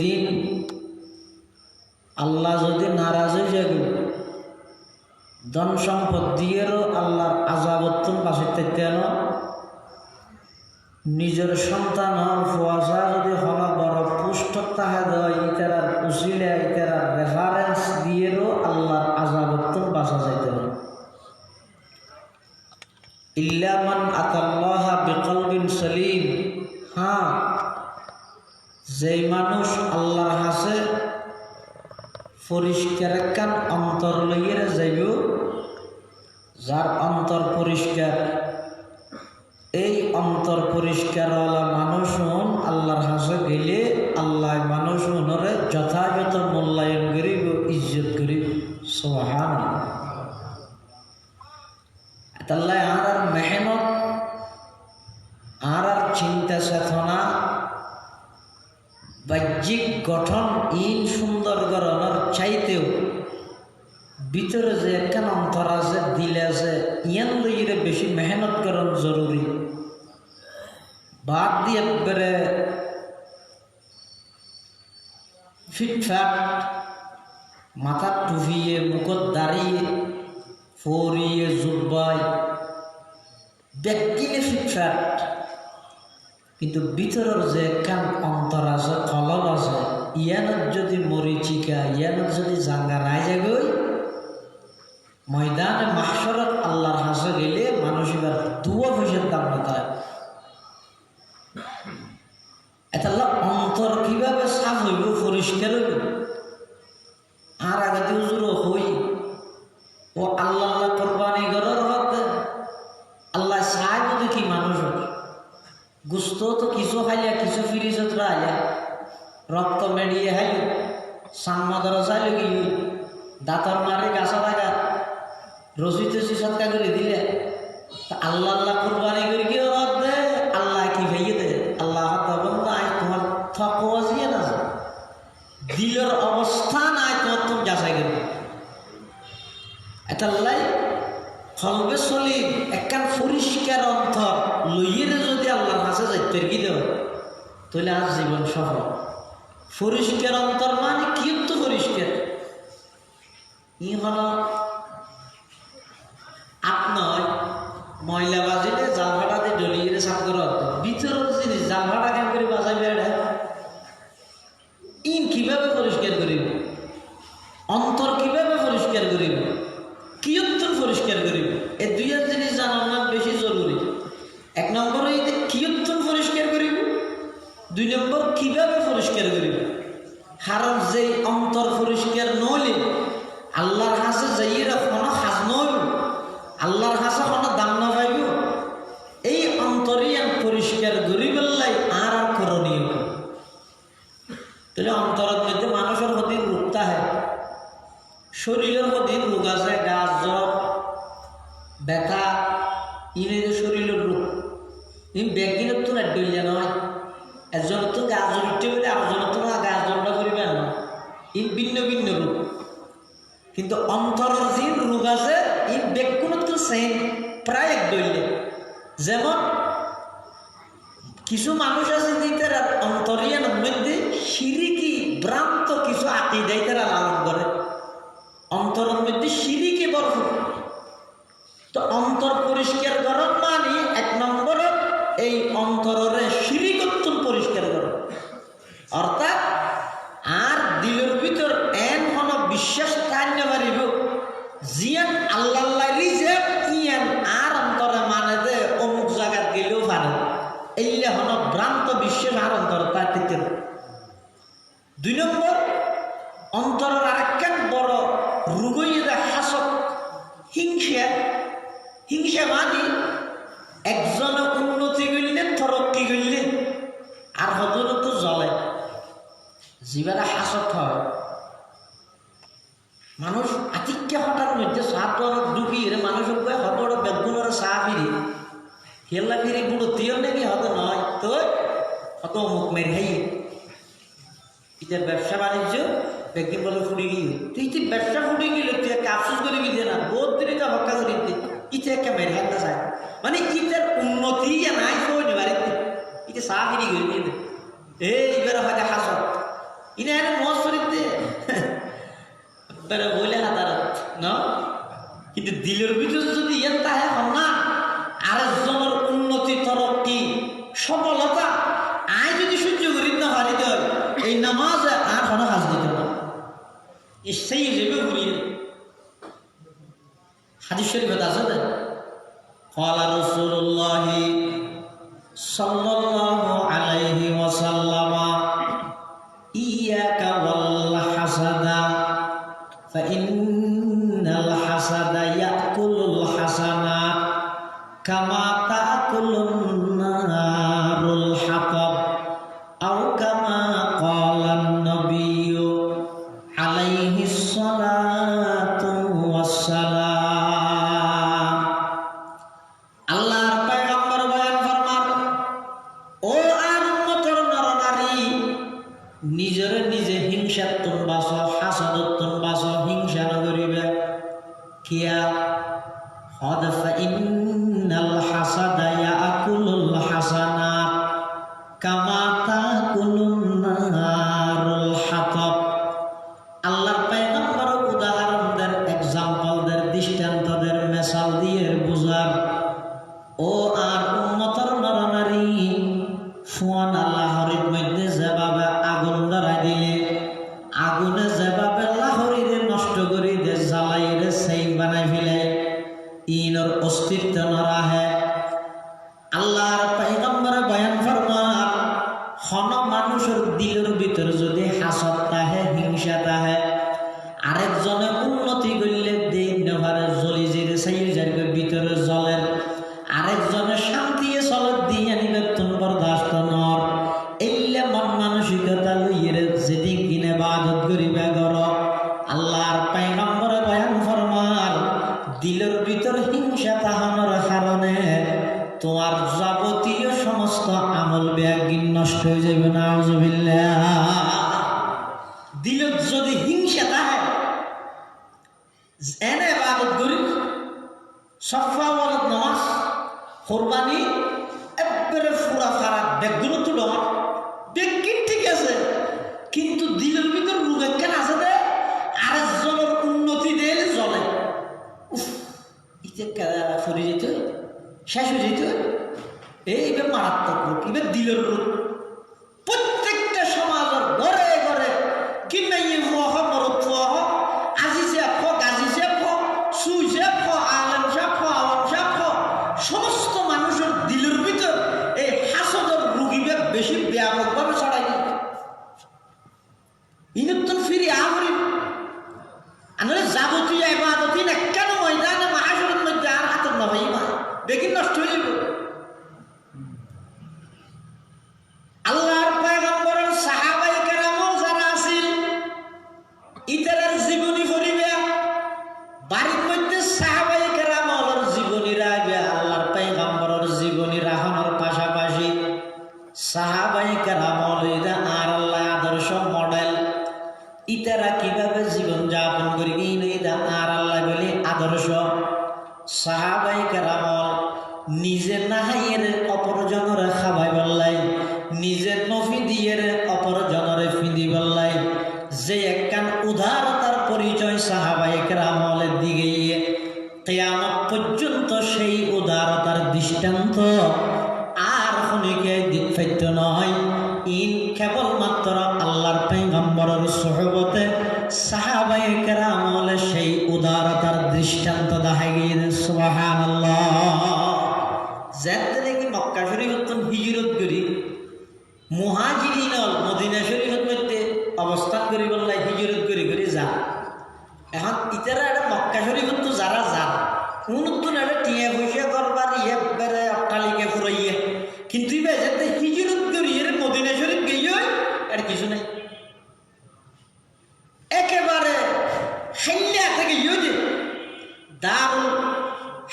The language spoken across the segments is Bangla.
দিন আল্লাহ যদি নারাজ হয়ে যাবে, ধন সম্পদ দিয়েও আল্লাহর আযাবত্তম বাঁচাইতে কেন নিজের সন্তান ফুয়াশা যদি হল বড় পুষ্ট তাহা দেয় ইতারার উসিলা ইতারার রেফারেন্স দিয়েও আল্লাহর আযাবত্তম বাঁচা যাইতে পারে। ইল্লা মান আতাল্লাহা বিকলবিন সলিম, হ্যাঁ যেই মানুষ আল্লাহর হাসে পরিষ্কার একখান অন্তর লইয়ে যাইব, যার অন্তর পরিষ্কার, এই অন্তর পরিষ্কারওয়ালা মানুষ আল্লাহর হাসে গেলে আল্লাহ মানুষ মনরে যথাযথ মূল্যায়ন করিব, ইজ্জত করিব। সুবহানাল্লাহ। তাল্লাহ আর মেহনত আর চিন্তা চেতনা বাহ্যিক গঠন ইন সুন্দর গড়নের চাইতেও ভিতরে যে একখান অন্তর আছে, দিলে আছে, ইয়ান লইয়ে বেশি মেহনত করন জরুরি। বাদ দিয়ে একবারে ফিটফাট মাথার টুফিয়ে মুখত দাঁড়িয়ে ফরিয়ে জুব্বাই ব্যক্তিনে ফিটফাট, কিন্তু ভিতরের যে একখান অন্তর আছে, কলব আছে, ইয়ানত যদি মরিচিকা, ইয়ানত যদি জাঙ্গা নাই যাগই, ময়দানে মাহশরত আল্লাহর হাসে গেলে মানুষ এবার দুয়া পয়সার দাম নিতে। এটা অন্তর কিভাবে সাফ হইব, পরিষ্কার হইব। আর আগে উজুর হই ও আল্লাহ আল্লাহ কোরবানি করার হতে আল্লাহ চায় তো দেখি মানুষ গুস্ত তো কিছু খাইলে কিছু ফিরিজত রাইলে রক্ত মেডিয়ে খাইল সাম্মাদর চাইল কি দাঁতর মারে গাছা থাকা রসি টসি সৎকা করে দিলে আল্লাহ আল্লাহ কোরবানি করে কি দে আল্লাহ কি ভাইয়ে দে আল্লাহ তোমার থকিয়ে না দিলের অবস্থান আয় তোমার তুমি যাচাই করবে। এটা লাই ফলবে চলি একখান পরিষ্কার অন্তর লইয়ে যদি আল্লাহর কাছে যাইতে কি দেব, তাহলে আজ জীবন সফল। পরিষ্কার অন্তর মানে কি তো পরিষ্কার ই হল আপনার ময়লা বাজিলে জাল ভাটা দিয়ে ডলিয়ে সাফ করা হতো, ভিতরের জিনিস জাল ভাটা কেন করে বাজাই বেড়ায় ইন কিভাবে পরিষ্কার করিব, অন্তর কিভাবে পরিষ্কার করিব, কিয়ত্তর পরিষ্কার করিব, এই দুইয়ের জিনিস জানার না বেশি জরুরি। এক নম্বর কিয়ত্তর পরিষ্কার করিব, দুই নম্বর কিভাবে পরিষ্কার করিব। কারণ যে অন্তর পরিষ্কার নইলে আল্লাহর কাছে যাইয়ে কোনো সাজ নইব, আল্লাহর কাছে কোনো দাম না পাইব। এই অন্তরিয়ান পরিষ্কার করি বললাই আর করণীয়। তাহলে অন্তরের মধ্যে মানুষের প্রতি রোগটা হয়, শরীরের প্রতি রোগ আছে, গাছ জ্বর ব্যথা, ইনে যে শরীরের রোগ ইন ব্যাগিনের তো ডইলে নয়, একজনের তো গাছ জ্বর উঠতে বলে আরেকজনের তো না গাছ জ্বরটা করিবে না, ইন ভিন্ন ভিন্ন রোগ। কিন্তু অন্তরের যে রোগ আছে ইন ব্যাগগুলোর তো সেম প্রায় এক ডইলে। যেমন কিছু মানুষ আছে যে তারা অন্তরিয়ানের মধ্যে শিরিকি ভ্রান্ত কিছু আকীদায় তারা লালন করে, অন্তরের মধ্যে শিরিকি ভরপুর। তো অন্তর পরিষ্কার করার মানে এক নম্বর এই অন্তরের শিরিকত্ব পরিষ্কার করা, অর্থাৎ আর দিলের ভিতর এন হন বিশ্বাস কান্য পারিব জিয়ান আল্লাহ রিজেক ইয়ান আর অন্তরে মানে যে অমুক জায়গায় গেলেও পারে, এইলে হন ভ্রান্ত বিশ্বাস আর অন্তর তার থেকে। দুই নম্বর অন্তরের আরেকখান বড় রোগই হাসক, হিংসা। হিংসা মানে একজনে উন্নতি করলে তরক্কি করলে আর হজনে তো জ্বলে, জীবারা হাসত হয়। মানুষ আতিক্যা হঠাৎ মধ্যে সাপ ডুবিয়ে মানুষের হবড় বেগুনের চা ফিরি হেল্লা ফিরি বুড়ো তিও নাকি হতো নয় তো হত মুখ মেরে খাই এটা ব্যবসা বাণিজ্য একদিন বলে ফুটে গিয়ে তুই তুই ব্যবসা ফুটে গেলে তুই একটা আফসোস করে গিয়ে না বহুত দিনে তো হক্কা করে দিতে ইটা একটা মেরে হাতে চায় মানে ইটার উন্নতি নাই তো বাড়িতে এটা চা ফিরি গিয়ে এইবার হয়তো হাসত ইনা এর মশরিদ দে বেরে বলে হাতারত না কিন্তু দিলের ভিতরে যদি এর তাহে হন না আরেকজনের উন্নতি তরক্কি সফলতা আয় যদি সহ্য করি না হারি দেয় এই নামাজ আর কোনো কাজ দিতে না সেই হিসেবে ঘুরিয়ে হাদিস শরীফে আছে না ক্বালা রাসূলুল্লাহ সাল্লাল্লাহু আলাইহি ওয়াসাল্লাম ইয়াকা ওয়াল হাসাদা ফাইন্নাল হাসাদা ইয়াকুলুল হাসানাত কামা তাকুলুন নারুল হাতাব আও কামা ক্বালান নবিয়্যু আলাইহিস সালাতু ওয়াসসালাম। আল্লাহর পয়গম্বর বয়ান ফরমান ও আর উম্মতের নরনারী নিজের নিজে হিংসাত্মক বাস হাসাদত্মক বাস হিংসা না করিবে কিয়া হদ ফাইন্নাল হাসাদা ইয়াকুলুল হাসানাত কামা তাকুলুন নারুল হাতাব। আল্লাহর পয়গম্বর উদাহরণদের এক্সাম্পলদের দৃষ্টান্তদের মেসাল দিয়ে বুঝার ও আর উম্মতের নরনারী ফুয়ান আল্লাহরের মধ্যে যেভাবে আগুন ধরাই দিলে আগুনে যেভাবে লাহরিরে নষ্ট করে দে জ্বালাইরে সেই বানাই ফেলে ইনর অস্তিত্ব নরাহে। আল্লাহর পয়গম্বরে বয়ান ফরমান হন মানুষের দিলের ভিতর যদি হাসদ তাহে হিংসা তাহে আরেকজনে উন্নতি করলে দিন নেভারে জ্বলি যেতে সেই জায়গার ভিতরে জলের আরেকজনে শান্তি চলত দিয়ে নিবে তুমি বরদাস্ত নর এইলে মন মানসিকতা লইয়ে যেদিন কিনে বাদত করিবে গর। আল্লাহর পয়গম্বরে বয়ান ফরমান দিলের ভিতর হিংসা তাহানোর কারণে তোমার যাবতীয় সমস্ত আমল ব্যাগিন নষ্ট হয়ে যাবে। নাউযুবিল্লাহ। দিলত যদি হিংসা থাকে এনে ইবাদত করি সফা ওয়ালাত নামাজ কুরবানি একবারে পুরা খারাপ ব্যাগগুলো তো ডর ব্যাগিন ঠিক আছে কিন্তু দিলের ভিতর রোগ কেন আছে দে আরেকজনের উন্নতি দিলে জ্বলে উফ ইতে ফুরি যেত শেষ হয়ে যেত এইবার মারাত্মক রোগ এবার দিলের রোগ প্রত্যেকটা সমাজের ঘরে ঘরে কিংবা ইয়ে ফুয়া হোক মরদ ফুয়া হোক আজি সাহেব হোক গাজী সাহেব হোক সুই সাহেব হোক আলেম সাহেব হোক আওয়াম সাহেব হোক সমস্ত মানুষের দিলের ভিতর এই হাসদের রোগীবে বেশি ব্যাপকভাবে ছড়াই দিল ইনতন ফিরে আমরি আনলে যাবতীয় ইবাদতই না কেন ময়দানে মাহাশরের মধ্যে আর হাতের না ভাই মা বেগিন নষ্ট হয়ে যাবে। আল্লাহর পয়গম্বরের সাহাবাই কেরামও যারা আছিল ইতারের জীবনী করিবে বাড়ির মধ্যে সাহাবাই কেরামর জীবনী রাখবে আল্লাহর পয়গম্বরের জীবনী রাখানোর পাশাপাশি সাহাবাই কেরামর আর আল্লাহ আদর্শ মডেল ইতারা কিভাবে জীবন যাপন করি এইটা আর আল্লাহ বলে আদর্শ। সাহাবাই কেরামর নিজে নাহাইয়ের অপরজনের খাবাই বললাই নিজের নফি দিয়ে অপরজনের ফিদি বললাই যে একখান উদারতার পরিচয় সাহাবাই কেরামলের দিকে কিয়ামত পর্যন্ত সেই উদারতার দৃষ্টান্ত আর খনিকে দিকফাইত নয় ইন কেবলমাত্র আল্লাহর পয়গম্বরের সুহবতে সাহাবাই কেরামলে সেই উদারতার দৃষ্টান্ত দেখা গিয়ে সুবহানাল্লাহ। যাতে দেখি মক্কা শরীফত হিজরত করি মুহাজিরিনল মদিনা শরীফত মধ্যে অবস্থান করি বললাই হিজরত করি করে যা এখন ইতারা একটা মক্কা শরীফত যারা যান উন্নতন একটা টিয়া পয়সা করবার ইয়ে বেড়ে অট্টালিকা ফুরাইয়ে কিন্তু যাতে হিজরত করি এর মদিনা শরীফ গিয়ে আর কিছু নাই একেবারে হাইল্লা থেকে ইয়ে যে দারুল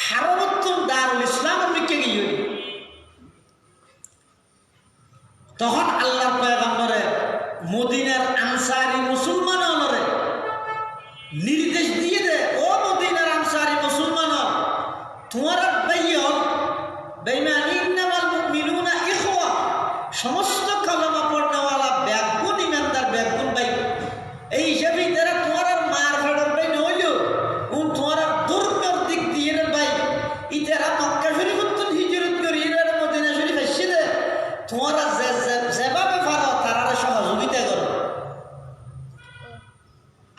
হারবত্তম দারুল ইসলাম আমেরিকা গিয়ে তখন আল্লাহর পয়গম্বরে মদিনার আনসারি মুসলমান হলরে নির্দেশ দিয়ে দে ও মদিনার আনসারি মুসলমান তোমারা বাইয় বেঈমানি ইন্নামাল মুমিনুনা ইখওয়া সমস্ত কালেমা পড়নেওয়ালা ব্যাগুন ইমানদার ব্যাগুন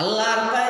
আল্লাহর পায়ে